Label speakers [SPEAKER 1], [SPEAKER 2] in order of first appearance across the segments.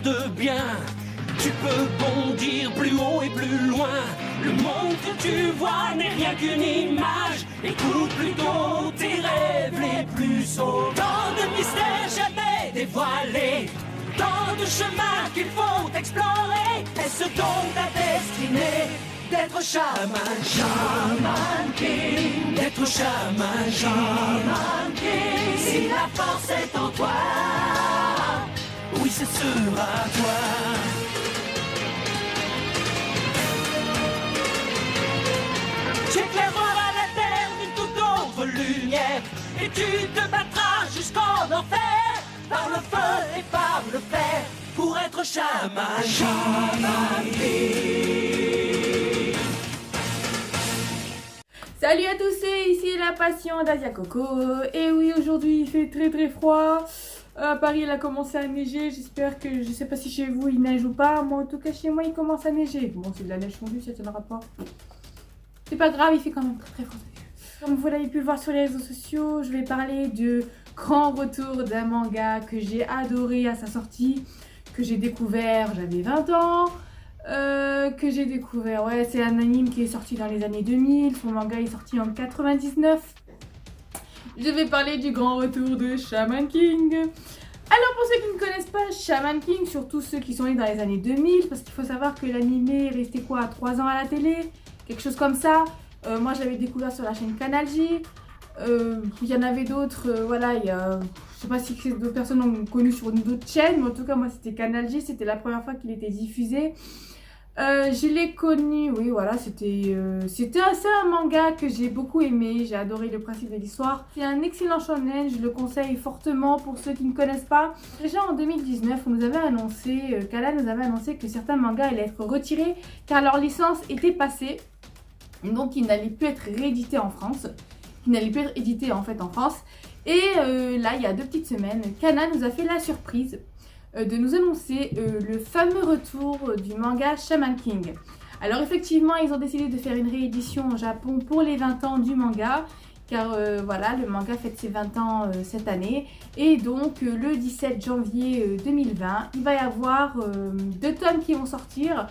[SPEAKER 1] regarde bien, tu peux bondir plus haut et plus loin. Le monde que tu vois n'est rien qu'une image. Écoute plutôt tes rêves les plus sots. Tant de mystères jamais dévoilés, tant de chemins qu'il faut explorer. Est-ce donc ta destinée d'être chaman, chaman king, d'être chaman, chaman king? Si la force est en toi, oui, ce sera toi. Tu éclaireras la terre d'une toute autre lumière, et tu te battras jusqu'en enfer, par le feu et par le fer, pour être chaman, chaman king.
[SPEAKER 2] Salut à tous, c'est ici la passion d'Asia Coco. Et oui, aujourd'hui il fait très très froid. À Paris il a commencé à neiger. J'espère que, je sais pas si chez vous il neige ou pas. Moi en tout cas chez moi il commence à neiger. Bon, c'est de la neige fondue, ça tiendra pas. C'est pas grave, il fait quand même très très froid. Comme vous l'avez pu le voir sur les réseaux sociaux, je vais parler du grand retour d'un manga que j'ai adoré à sa sortie, que j'ai découvert, j'avais 20 ans. Que j'ai découvert, ouais, c'est un anime qui est sorti dans les années 2000, son manga est sorti en 99. Je vais parler du grand retour de Shaman King. Alors pour ceux qui ne connaissent pas Shaman King, surtout ceux qui sont nés dans les années 2000, parce qu'il faut savoir que l'anime est resté quoi, 3 ans à la télé, quelque chose comme ça. Moi je l'avais découvert sur la chaîne Canal J. Il y en avait d'autres, voilà, je sais pas si d'autres personnes l'ont connu sur d'autres chaînes, mais en tout cas moi c'était Canal J, c'était la première fois qu'il était diffusé. Je l'ai connu, oui voilà, c'était un manga que j'ai beaucoup aimé, j'ai adoré le principe de l'histoire. C'est un excellent shonen, je le conseille fortement pour ceux qui ne connaissent pas. Déjà en 2019, on nous avait annoncé, Kala nous avait annoncé que certains mangas allaient être retirés car leur licence était passée, donc ils n'allaient plus être réédités en France. Ils n'allaient plus être édités en fait en France. Et là, il y a 2 petites semaines, Kana nous a fait la surprise de nous annoncer le fameux retour du manga Shaman King. Alors effectivement, ils ont décidé de faire une réédition au Japon pour les 20 ans du manga, car voilà, le manga fête ses 20 ans cette année. Et donc le 17 janvier 2020, il va y avoir 2 tomes qui vont sortir.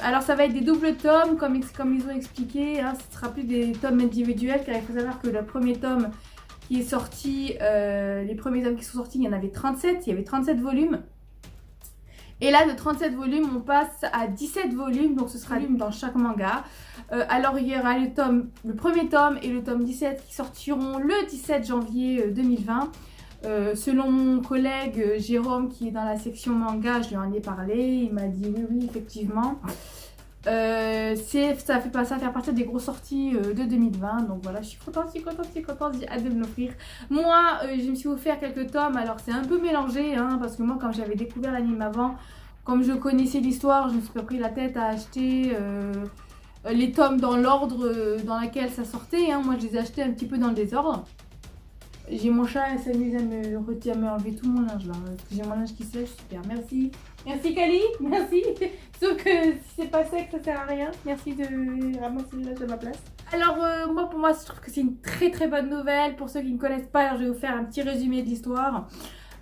[SPEAKER 2] Alors ça va être des doubles tomes, comme ils ont expliqué, hein, ce ne sera plus des tomes individuels, car il faut savoir que le premier tome qui est sorti, les premiers tomes qui sont sortis, il y en avait 37, il y avait 37 volumes. Et là, de 37 volumes, on passe à 17 volumes, donc ce sera dans chaque manga. Alors, il y aura le premier tome et le tome 17 qui sortiront le 17 janvier 2020. Selon mon collègue Jérôme, qui est dans la section manga, je lui en ai parlé, il m'a dit oui, effectivement. Ça fait partie des grosses sorties de 2020, donc voilà, je suis contente, j'ai hâte de me l'offrir. Moi, je me suis offert quelques tomes, alors c'est un peu mélangé, hein, parce que moi, quand j'avais découvert l'anime avant, comme je connaissais l'histoire, je me suis pas pris la tête à acheter les tomes dans l'ordre dans lequel ça sortait, hein. Moi, je les ai achetés un petit peu dans le désordre. J'ai mon chat, elle s'amuse à me enlever tout mon linge là. J'ai mon linge qui sèche, super, merci. Merci Kali, merci. Sauf que si c'est pas sec, ça sert à rien. Merci de ramasser le linge à ma place. Alors pour moi, je trouve que c'est une très très bonne nouvelle. Pour ceux qui ne connaissent pas, alors, je vais vous faire un petit résumé de l'histoire.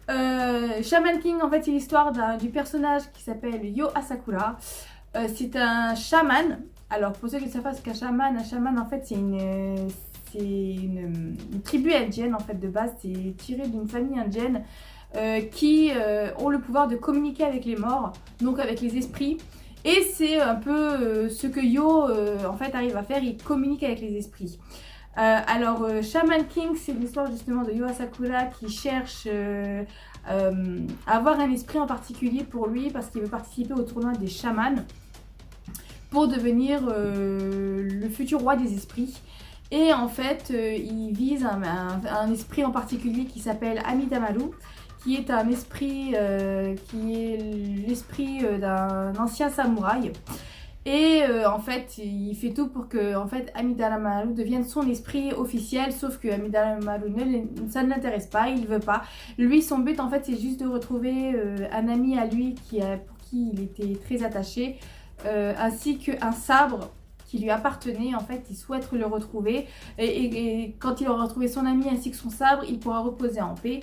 [SPEAKER 2] Shaman King, en fait, c'est l'histoire du personnage qui s'appelle Yo Asakura. C'est un chaman. Alors pour ceux qui ne savent pas ce qu'un chaman en fait, c'est une tribu indienne en fait de base, c'est tiré d'une famille indienne qui ont le pouvoir de communiquer avec les morts, donc avec les esprits. Et c'est un peu ce que Yo en fait arrive à faire, il communique avec les esprits. Alors Shaman King, c'est l'histoire justement de Yo Asakura qui cherche à avoir un esprit en particulier pour lui parce qu'il veut participer au tournoi des chamans pour devenir le futur roi des esprits. Et en fait, il vise un esprit en particulier qui s'appelle Amidamaru, qui est un esprit qui est l'esprit d'un ancien samouraï. Et en fait, il fait tout pour que Amidamaru devienne son esprit officiel, sauf que Amidamaru, ça ne l'intéresse pas, il ne veut pas. Lui, son but en fait, c'est juste de retrouver un ami à lui pour qui il était très attaché, ainsi qu'un sabre qui lui appartenait. En fait, il souhaite le retrouver et quand il aura retrouvé son ami ainsi que son sabre, il pourra reposer en paix.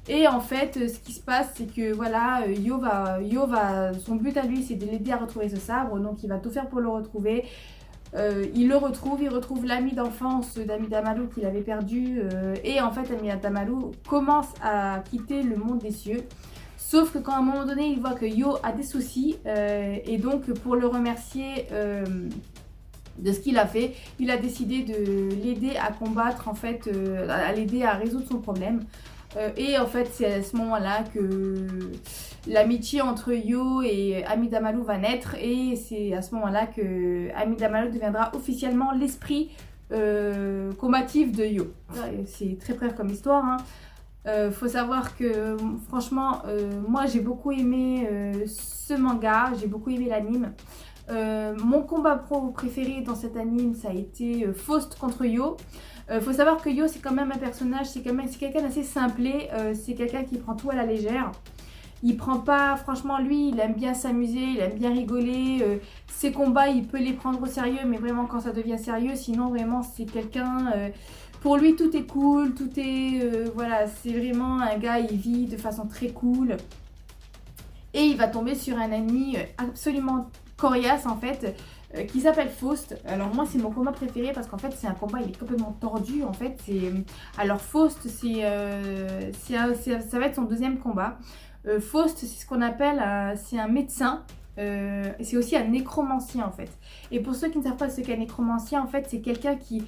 [SPEAKER 2] Et en fait, ce qui se passe, c'est que voilà, son but à lui, c'est de l'aider à retrouver ce sabre. Donc, il va tout faire pour le retrouver. Il retrouve l'ami d'enfance d'Amidamaru qu'il avait perdu. Et en fait, Amidamaru commence à quitter le monde des cieux. Sauf que quand à un moment donné, il voit que Yo a des soucis. Et donc, pour le remercier de ce qu'il a fait, il a décidé de l'aider à combattre, en fait, à l'aider à résoudre son problème. Et en fait, c'est à ce moment-là que l'amitié entre Yo et Amidamaru va naître. Et c'est à ce moment-là que Amidamaru deviendra officiellement l'esprit combatif de Yo. C'est très bref comme histoire, hein. Faut savoir que franchement, moi j'ai beaucoup aimé ce manga, j'ai beaucoup aimé l'anime. Mon combat pro préféré dans cet anime, ça a été Faust contre Yo. Faut savoir que Yo, c'est quand même un personnage, c'est quelqu'un d'assez simplé, c'est quelqu'un qui prend tout à la légère. Il prend pas, franchement, lui, il aime bien s'amuser, il aime bien rigoler. Ses combats, il peut les prendre au sérieux, mais vraiment quand ça devient sérieux, sinon vraiment c'est quelqu'un... pour lui, tout est cool, tout est... voilà, c'est vraiment un gars, il vit de façon très cool. Et il va tomber sur un ennemi absolument coriace, en fait, qui s'appelle Faust. Alors moi, c'est mon combat préféré parce qu'en fait, c'est un combat, il est complètement tordu, en fait. Alors Faust, ça va être son deuxième combat. Faust, c'est ce qu'on appelle, c'est un médecin. C'est aussi un nécromancien, en fait. Et pour ceux qui ne savent pas ce qu'est un nécromancien, en fait, c'est quelqu'un qui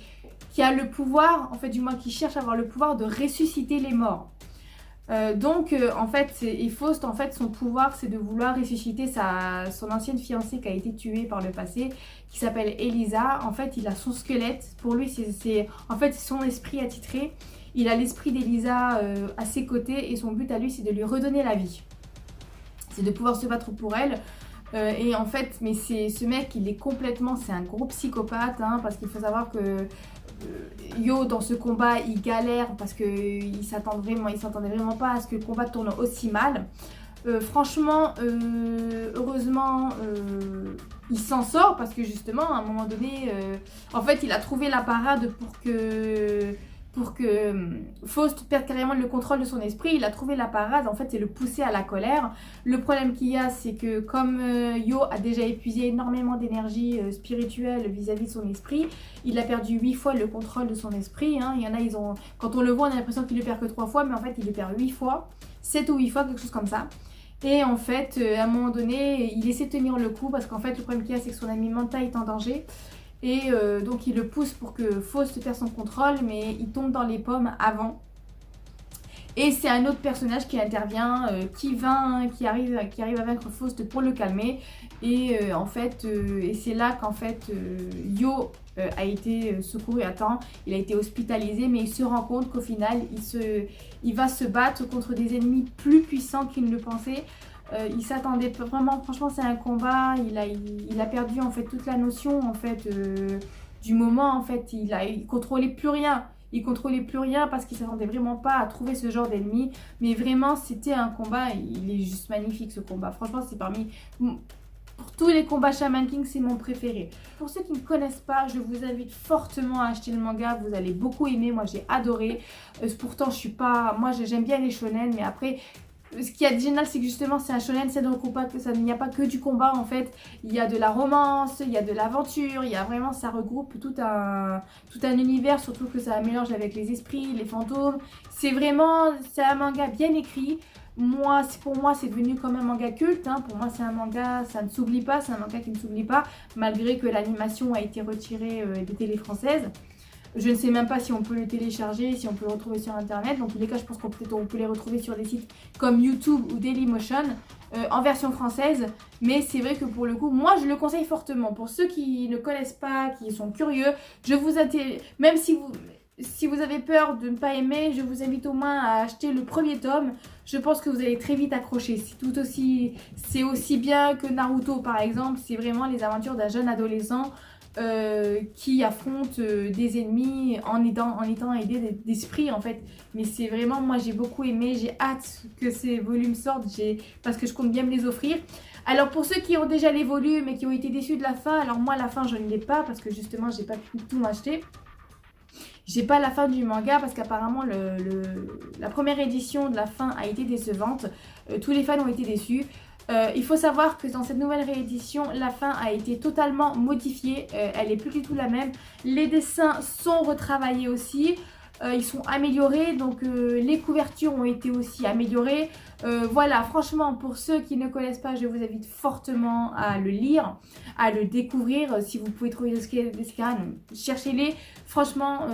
[SPEAKER 2] a le pouvoir, en fait, du moins qui cherche à avoir le pouvoir de ressusciter les morts. En fait, et Faust, en fait, son pouvoir, c'est de vouloir ressusciter son ancienne fiancée qui a été tuée par le passé, qui s'appelle Elisa. En fait, il a son squelette. Pour lui, c'est son esprit attitré. Il a l'esprit d'Elisa à ses côtés et son but à lui, c'est de lui redonner la vie. C'est de pouvoir se battre pour elle. Et en fait, mais ce mec, c'est un gros psychopathe, hein, parce qu'il faut savoir que Yo, dans ce combat, il galère parce qu'il s'attendait vraiment pas à ce que le combat tourne aussi mal. Franchement, heureusement, il s'en sort parce que justement, à un moment donné, en fait, il a trouvé la parade pour que Faust perde carrément le contrôle de son esprit. Il a trouvé la parade, en fait, c'est le pousser à la colère. Le problème qu'il y a, c'est que comme Yo a déjà épuisé énormément d'énergie spirituelle vis-à-vis de son esprit, il a perdu 8 fois le contrôle de son esprit, hein. Il y en a, quand on le voit, on a l'impression qu'il le perd que 3 fois, mais en fait, il le perd 8 fois, 7 ou 8 fois, quelque chose comme ça. Et en fait, à un moment donné, il essaie de tenir le coup parce qu'en fait, le problème qu'il y a, c'est que son ami Manta est en danger. Et donc il le pousse pour que Faust perde son contrôle, mais il tombe dans les pommes avant. Et c'est un autre personnage qui intervient, qui arrive à vaincre Faust pour le calmer. Et c'est là qu'en fait Yo a été secouru à temps. Il a été hospitalisé, mais il se rend compte qu'au final, il va se battre contre des ennemis plus puissants qu'il ne le pensait. Il s'attendait vraiment, franchement c'est un combat, il a perdu en fait toute la notion en fait du moment, en fait il contrôlait plus rien. Il contrôlait plus rien parce qu'il s'attendait vraiment pas à trouver ce genre d'ennemi. Mais vraiment c'était un combat, il est juste magnifique ce combat. Franchement c'est pour tous les combats Shaman King, c'est mon préféré. Pour ceux qui ne connaissent pas, je vous invite fortement à acheter le manga. Vous allez beaucoup aimer, moi j'ai adoré. Pourtant moi j'aime bien les shonen, mais après... Ce qui est génial, c'est que justement c'est un shonen, c'est donc pas que il n'y a pas que du combat en fait. Il y a de la romance, il y a de l'aventure, il y a vraiment, ça regroupe tout un univers, surtout que ça mélange avec les esprits, les fantômes. C'est un manga bien écrit. Pour moi c'est devenu comme un manga culte, hein. Pour moi c'est un manga, ça ne s'oublie pas, c'est un manga qui ne s'oublie pas, malgré que l'animation a été retirée des télés françaises. Je ne sais même pas si on peut le télécharger, si on peut le retrouver sur internet. Dans tous les cas, je pense qu'on peut les retrouver sur des sites comme YouTube ou Dailymotion en version française. Mais c'est vrai que pour le coup, moi je le conseille fortement. Pour ceux qui ne connaissent pas, qui sont curieux, même si vous avez peur de ne pas aimer, je vous invite au moins à acheter le premier tome. Je pense que vous allez très vite accrocher. C'est aussi bien que Naruto par exemple. C'est vraiment les aventures d'un jeune adolescent qui affronte des ennemis en étant aidé d'esprit en fait. Mais c'est vraiment, moi j'ai beaucoup aimé, j'ai hâte que ces volumes sortent parce que je compte bien me les offrir. Alors pour ceux qui ont déjà les volumes et qui ont été déçus de la fin, alors moi la fin je ne l'ai pas parce que justement j'ai pas pu tout m'acheter. J'ai pas la fin du manga parce qu'apparemment la première édition de la fin a été décevante. Tous les fans ont été déçus. Il faut savoir que dans cette nouvelle réédition, la fin a été totalement modifiée. Elle est plus du tout la même. Les dessins sont retravaillés aussi. Ils sont améliorés, donc les couvertures ont été aussi améliorées. Voilà, franchement, pour ceux qui ne connaissent pas, je vous invite fortement à le lire, à le découvrir. Si vous pouvez trouver des scans, cherchez-les. Franchement,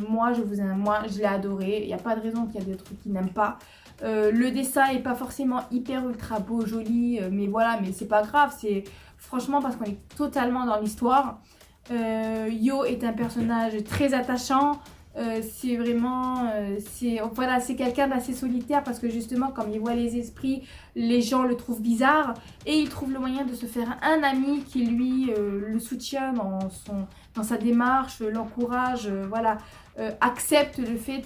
[SPEAKER 2] moi, je l'ai adoré. Il n'y a pas de raison qu'il y a des trucs qu'ils n'aiment pas. Le dessin n'est pas forcément hyper ultra beau, joli, mais voilà, mais c'est pas grave. C'est franchement parce qu'on est totalement dans l'histoire. Yo est un personnage très attachant. C'est vraiment voilà, c'est quelqu'un d'assez solitaire parce que justement comme il voit les esprits, les gens le trouvent bizarre et il trouve le moyen de se faire un ami qui lui le soutient dans sa démarche, l'encourage, voilà, accepte le fait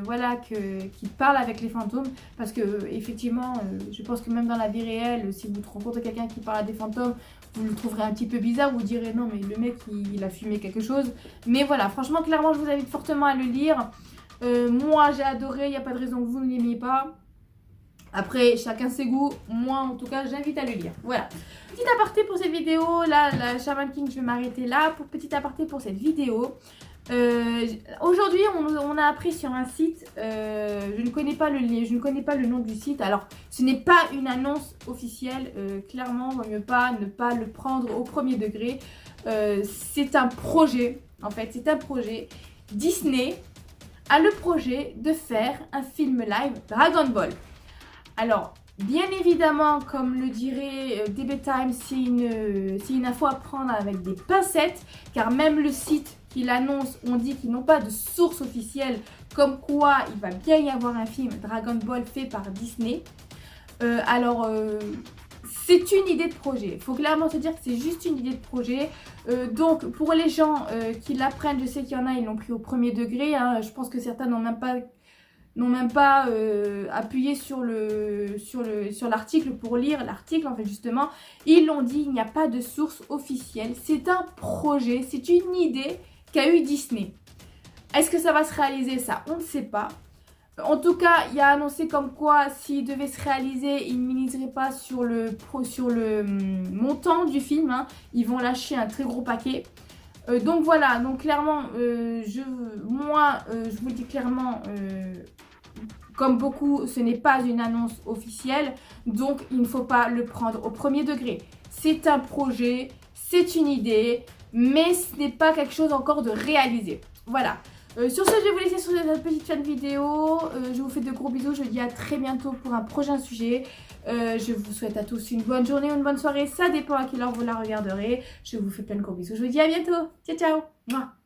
[SPEAKER 2] voilà, qu'il parle avec les fantômes parce que effectivement je pense que même dans la vie réelle, si vous rencontrez quelqu'un qui parle à des fantômes, vous le trouverez un petit peu bizarre, vous direz non mais le mec il a fumé quelque chose. Mais voilà, franchement clairement je vous invite fortement à le lire. Moi j'ai adoré, il n'y a pas de raison que vous ne l'aimiez pas. Après chacun ses goûts, moi en tout cas j'invite à le lire. Voilà, petit aparté pour cette vidéo, là la Shaman King je vais m'arrêter là pour petit aparté pour cette vidéo. Aujourd'hui on a appris sur un site, je ne connais pas le nom du site, alors ce n'est pas une annonce officielle, clairement il vaut mieux pas ne pas le prendre au premier degré, c'est un projet, en fait c'est un projet. Disney a le projet de faire un film live Dragon Ball. Alors bien évidemment, comme le dirait DB Times, c'est une info à prendre avec des pincettes, car même le site qui l'annonce, on dit qu'ils n'ont pas de source officielle, comme quoi il va bien y avoir un film Dragon Ball fait par Disney. C'est une idée de projet, il faut clairement se dire que c'est juste une idée de projet. Donc pour les gens qui l'apprennent, je sais qu'il y en a, ils l'ont pris au premier degré, hein. Je pense que certains n'ont même pas appuyé sur l'article pour lire l'article, en fait justement. Ils l'ont dit, il n'y a pas de source officielle, c'est un projet, c'est une idée qu'a eu Disney. Est-ce que ça va se réaliser? Ça, on ne sait pas. En tout cas, il y a annoncé comme quoi s'il devait se réaliser, ils ne miseraient pas sur le montant du film, hein. Ils vont lâcher un très gros paquet. Donc voilà, donc clairement, je vous le dis clairement, comme beaucoup, ce n'est pas une annonce officielle, donc il ne faut pas le prendre au premier degré. C'est un projet, c'est une idée, mais ce n'est pas quelque chose encore de réalisé. Voilà. Sur ce, je vais vous laisser sur cette petite fin de vidéo. Je vous fais de gros bisous. Je vous dis à très bientôt pour un prochain sujet. Je vous souhaite à tous une bonne journée ou une bonne soirée. Ça dépend à quelle heure vous la regarderez. Je vous fais plein de gros bisous. Je vous dis à bientôt. Ciao, ciao. Mouah.